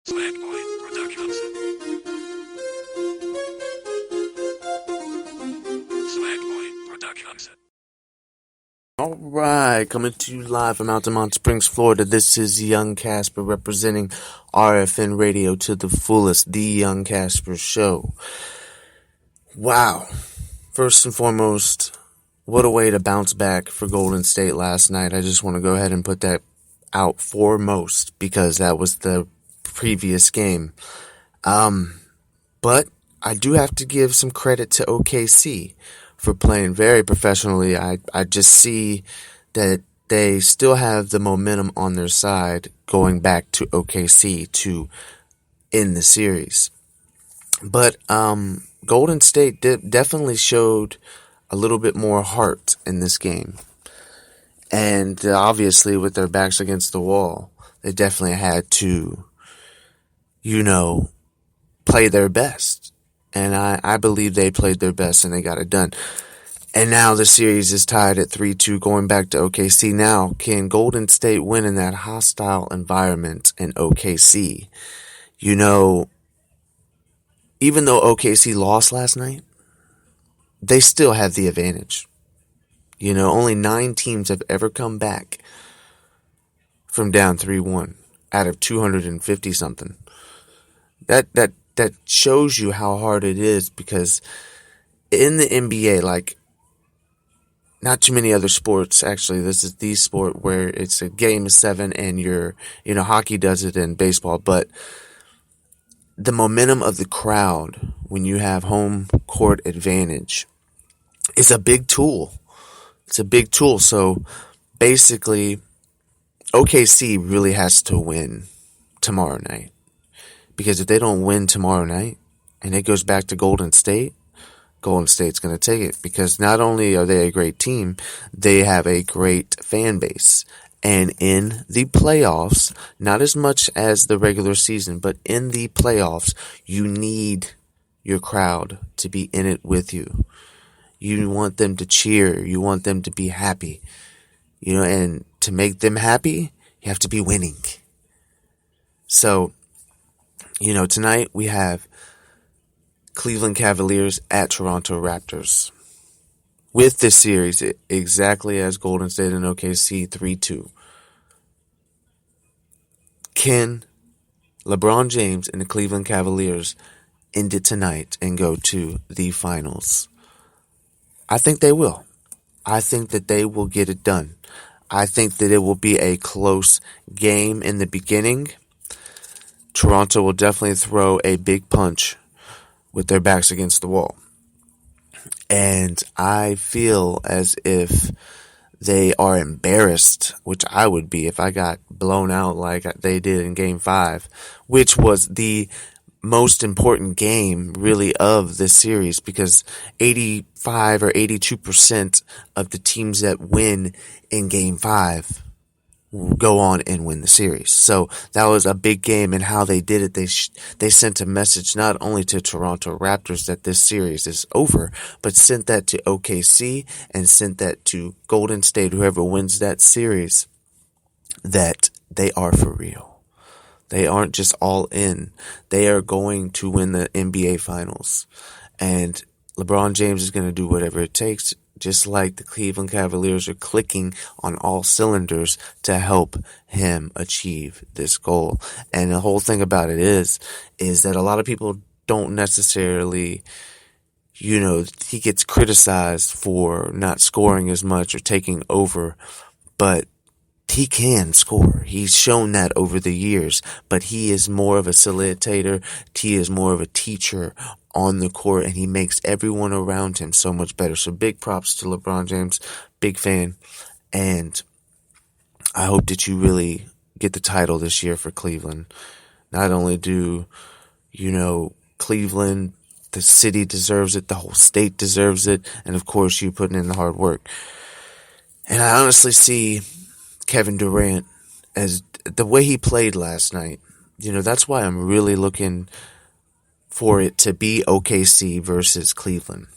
Swagpoint Productions. Swagpoint Productions. All right, coming to you live from Altamont Springs, Florida. This is Young Casper representing RFN Radio to the fullest, the Young Casper Show. Wow. First and foremost, what a way to bounce back for Golden State last night. I just want to go ahead and put that out foremost because that was the previous game. But I do have to give some credit to OKC for playing very professionally. I just see that they still have the momentum on their side going back to OKC to end the series. But Golden State definitely showed a little bit more heart in this game. And obviously with their backs against the wall, they definitely had to, play their best. And I believe they played their best and they got it done. And now the series is tied at 3-2 going back to OKC. Now, can Golden State win in that hostile environment in OKC? Even though OKC lost last night, they still have the advantage. Only 9 teams have ever come back from down 3-1 out of 250 something. That shows you how hard it is, because in the NBA, like not too many other sports, actually, this is the sport where it's a game of 7 and hockey does it in baseball, but the momentum of the crowd when you have home court advantage is a big tool. It's a big tool. So basically, OKC really has to win tomorrow night. Because if they don't win tomorrow night and it goes back to Golden State's going to take it. Because not only are they a great team, they have a great fan base. And in the playoffs, not as much as the regular season, but in the playoffs, you need your crowd to be in it with you. You want them to cheer. You want them to be happy. And to make them happy, you have to be winning. So, tonight we have Cleveland Cavaliers at Toronto Raptors. With this series, exactly as Golden State and OKC 3-2. Can LeBron James and the Cleveland Cavaliers end it tonight and go to the finals? I think they will. I think that they will get it done. I think that it will be a close game in the beginning. Toronto will definitely throw a big punch with their backs against the wall. And I feel as if they are embarrassed, which I would be if I got blown out like they did in Game 5, which was the most important game really of this series, because 85 or 82% of the teams that win in Game 5 will go on and win the series. So that was a big game, and how they did it, they sent a message not only to Toronto Raptors that this series is over, but sent that to OKC and sent that to Golden State, whoever wins that series, that they are for real. They aren't just all in. They are going to win the NBA Finals. And LeBron James is going to do whatever it takes, just like the Cleveland Cavaliers are clicking on all cylinders to help him achieve this goal. And the whole thing about it is that a lot of people don't necessarily, he gets criticized for not scoring as much or taking over, but he can score. He's shown that over the years, but he is more of a facilitator. He is more of a teacher on the court, and he makes everyone around him so much better. So big props to LeBron James. Big fan. And I hope that you really get the title this year for Cleveland. Not only do, Cleveland, the city deserves it, the whole state deserves it, and of course you putting in the hard work. And I honestly see Kevin Durant, as the way he played last night, that's why I'm really looking for it to be OKC versus Cleveland.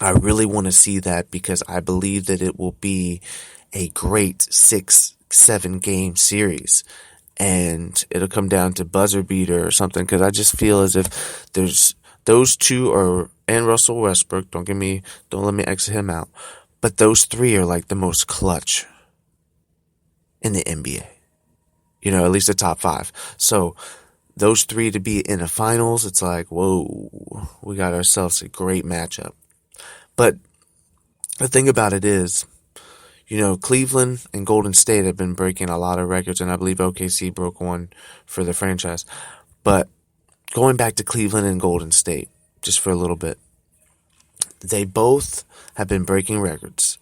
I really want to see that, because I believe that it will be a great 6-7 game series. and it'll come down to buzzer beater or something, because I just feel as if there's those two are, and Russell Westbrook, don't let me exit him out, but those three are like the most clutch in the NBA. At least the top five. So those three to be in the finals, it's like, whoa, we got ourselves a great matchup. But the thing about it is, Cleveland and Golden State have been breaking a lot of records, and I believe OKC broke one for the franchise. But going back to Cleveland and Golden State, just for a little bit, they both have been breaking records.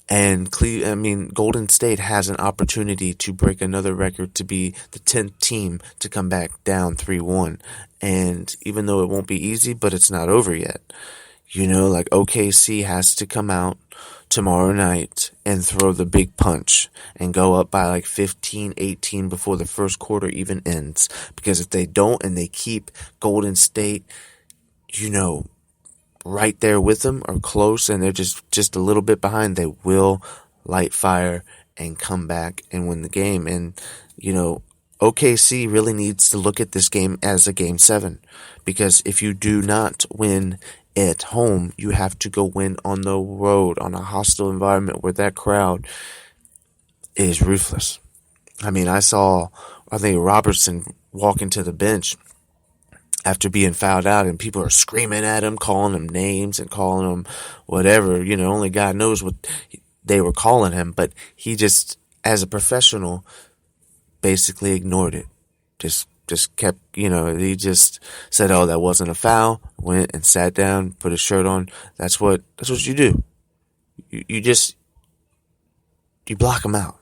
And Golden State has an opportunity to break another record to be the 10th team to come back down 3-1. And even though it won't be easy, but it's not over yet. Like OKC has to come out tomorrow night and throw the big punch and go up by like 15, 18 before the first quarter even ends. Because if they don't and they keep Golden State, right there with them or close, and they're just a little bit behind, they will light fire and come back and win the game. And, OKC really needs to look at this game as a game 7, because if you do not win at home, you have to go win on the road, on a hostile environment where that crowd is ruthless. I think Robertson walking to the bench after being fouled out, and people are screaming at him, calling him names and calling him whatever, only God knows what they were calling him, but he just, as a professional, basically ignored it. Just kept, he just said, oh, that wasn't a foul, went and sat down, put his shirt on. That's what you do. You block them out,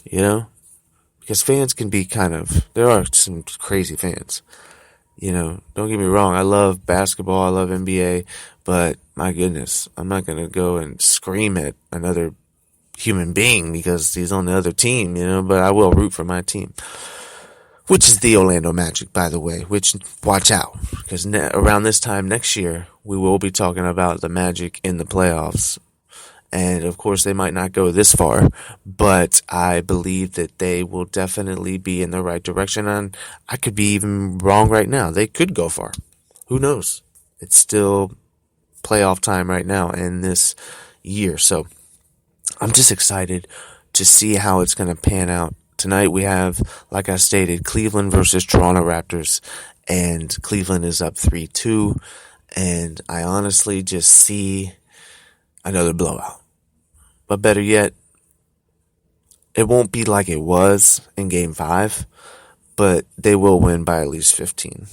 because fans can be there are some crazy fans. Don't get me wrong, I love basketball, I love NBA, but my goodness, I'm not going to go and scream at another human being because he's on the other team, but I will root for my team, which is the Orlando Magic, by the way, which, watch out, because around this time next year, we will be talking about the Magic in the playoffs. And of course, they might not go this far, but I believe that they will definitely be in the right direction. And I could be even wrong right now. They could go far. Who knows? It's still playoff time right now in this year. So I'm just excited to see how it's going to pan out. Tonight we have, like I stated, Cleveland versus Toronto Raptors, and Cleveland is up 3-2. And I honestly just see another blowout. But better yet, it won't be like it was in Game 5, but they will win by at least 15.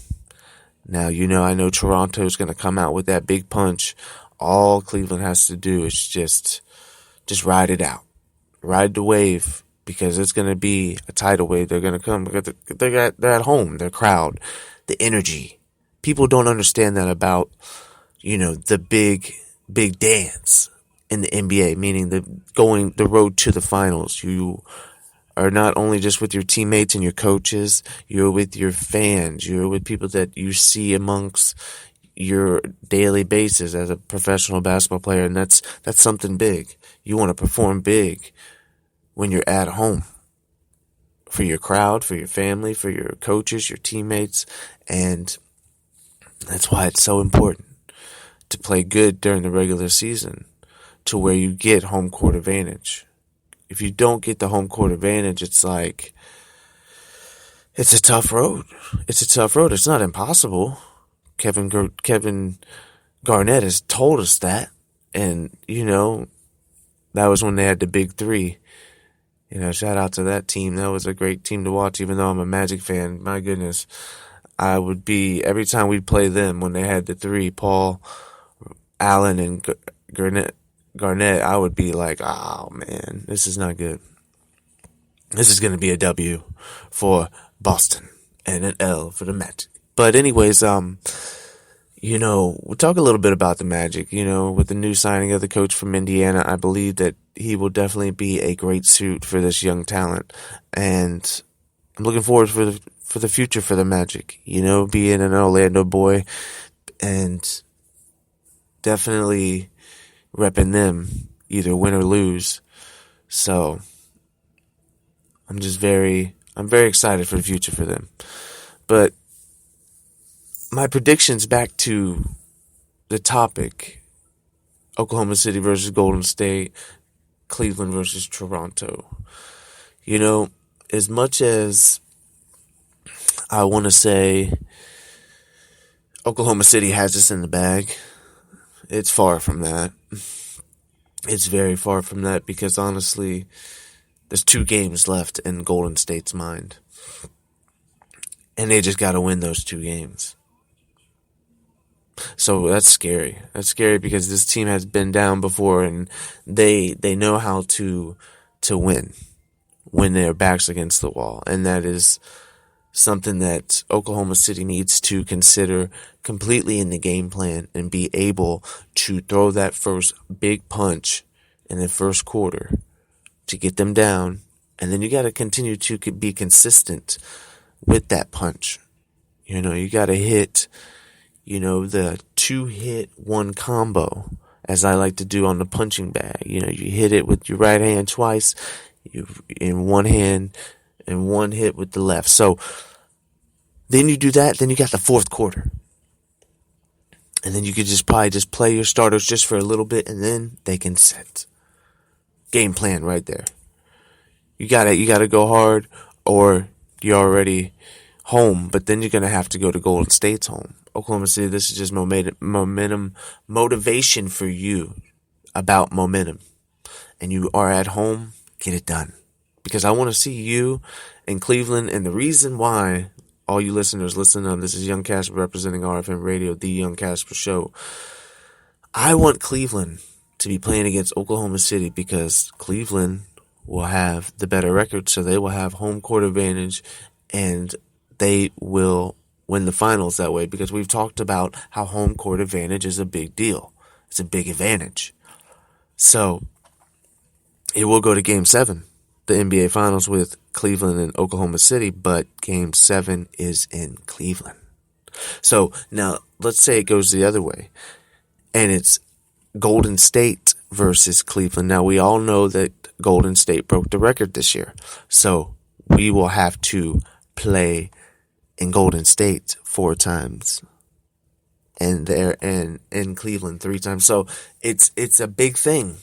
Now, I know Toronto's going to come out with that big punch. All Cleveland has to do is just ride it out. Ride the wave, because it's going to be a tidal wave. They're going to come because they're at home, their crowd, the energy. People don't understand that about, the big dance in the NBA, meaning the road to the finals. You are not only just with your teammates and your coaches, you're with your fans, you're with people that you see amongst your daily basis as a professional basketball player, and that's something big. You want to perform big when you're at home, for your crowd, for your family, for your coaches, your teammates, and that's why it's so important to play good during the regular season, to where you get home court advantage. If you don't get the home court advantage, it's like, it's a tough road. It's not impossible. Kevin Garnett has told us that. And, that was when they had the big 3. Shout out to that team. That was a great team to watch, even though I'm a Magic fan. My goodness. I would be, every time we'd play them, when they had the 3, Paul, Allen, and Garnett, I would be like, oh man, this is not good. This is going to be a W for Boston and an L for the Magic. But anyways, we'll talk a little bit about the Magic. With the new signing of the coach from Indiana, I believe that he will definitely be a great suit for this young talent. And I'm looking forward for the future for the Magic, being an Orlando boy and definitely repping them, either win or lose. So I'm just very I'm very excited for the future for them. But my predictions back to the topic, Oklahoma City versus Golden State, Cleveland versus Toronto. You know, as much as I want to say Oklahoma City has this in the bag, it's far from that. It's very far from that because honestly, there's 2 games left in Golden State's mind. And they just got to win those 2 games. So that's scary. That's scary because this team has been down before and they know how to win when their back's against the wall. And that is something that Oklahoma City needs to consider completely in the game plan and be able to throw that first big punch in the first quarter to get them down. And then you got to continue to be consistent with that punch. You know, you got to hit, the 2-hit 1 combo, as I like to do on the punching bag. You know, you hit it with your right hand twice, in one hand, and 1 hit with the left. So then you do that, then you got the 4th quarter. And then you could probably play your starters just for a little bit, and then they can set. Game plan right there. You gotta go hard, or you're already home, but then you're gonna have to go to Golden State's home. Oklahoma City, this is just motivation for you about momentum. And you are at home, get it done. Because I want to see you in Cleveland, and the reason why all you listeners listen on this is Young Casper representing RFM Radio, the Young Casper Show. I want Cleveland to be playing against Oklahoma City because Cleveland will have the better record, so they will have home court advantage, and they will win the finals that way because we've talked about how home court advantage is a big deal. It's a big advantage. So it will go to Game 7, the NBA Finals with Cleveland and Oklahoma City, but Game 7 is in Cleveland. So now let's say it goes the other way, and it's Golden State versus Cleveland. Now we all know that Golden State broke the record this year, so we will have to play in Golden State 4 times, and in Cleveland 3 times. So it's a big thing.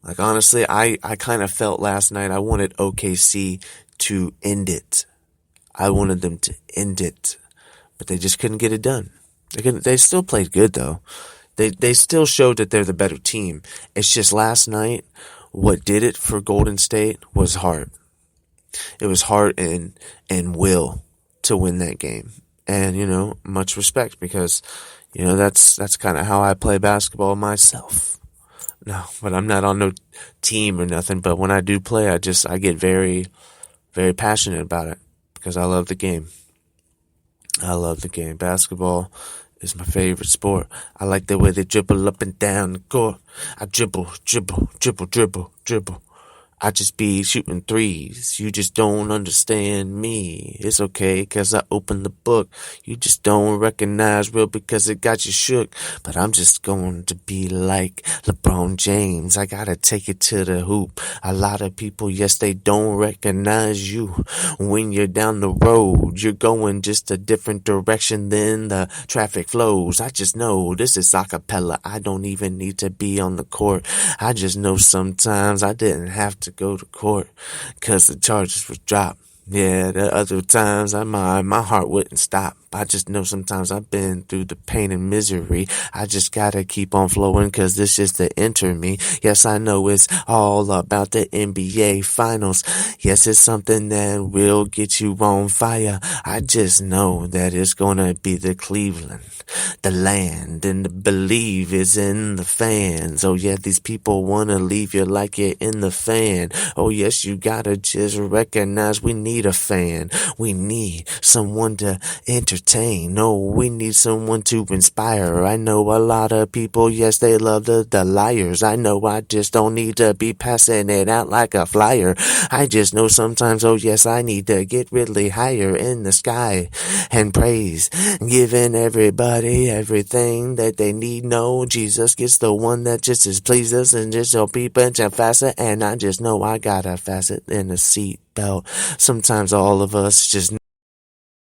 Like honestly, I kind of felt last night I wanted OKC to end it. I wanted them to end it, but they just couldn't get it done. They still played good though. They still showed that they're the better team. It's just last night, what did it for Golden State was heart. It was heart and will to win that game. And, much respect because, that's kind of how I play basketball myself. No, but I'm not on no team or nothing. But when I do play, I get very, very passionate about it because I love the game. I love the game. Basketball is my favorite sport. I like the way they dribble up and down the court. I dribble. I just be shooting threes. You just don't understand me. It's okay, 'cause I opened the book. You just don't recognize real because it got you shook. But I'm just going to be like LeBron James. I gotta take it to the hoop. A lot of people, yes, they don't recognize you. When you're down the road, you're going just a different direction than the traffic flows. I just know this is acapella. I don't even need to be on the court. I just know sometimes I didn't have to go to court 'cause the charges were dropped. Yeah, the other times my heart wouldn't stop. I just know sometimes I've been through the pain and misery. I just gotta keep on flowing 'cause this is the enter me. Yes, I know it's all about the NBA Finals. Yes, it's something that will get you on fire. I just know that it's gonna be the Cleveland, the land, and the believe is in the fans. Oh yeah, these people wanna leave you like you're in the fan. Oh yes, you gotta just recognize we need a fan. We need someone to entertain. No, we need someone to inspire. I know a lot of people, yes, they love the liars. I know I just don't need to be passing it out like a flyer. I just know sometimes, oh yes, I need to get really higher in the sky and praise, giving everybody everything that they need. No, Jesus gets the one that just is pleases and just so people jump faster. And I just know I got a facet in the seat out. Sometimes all of us just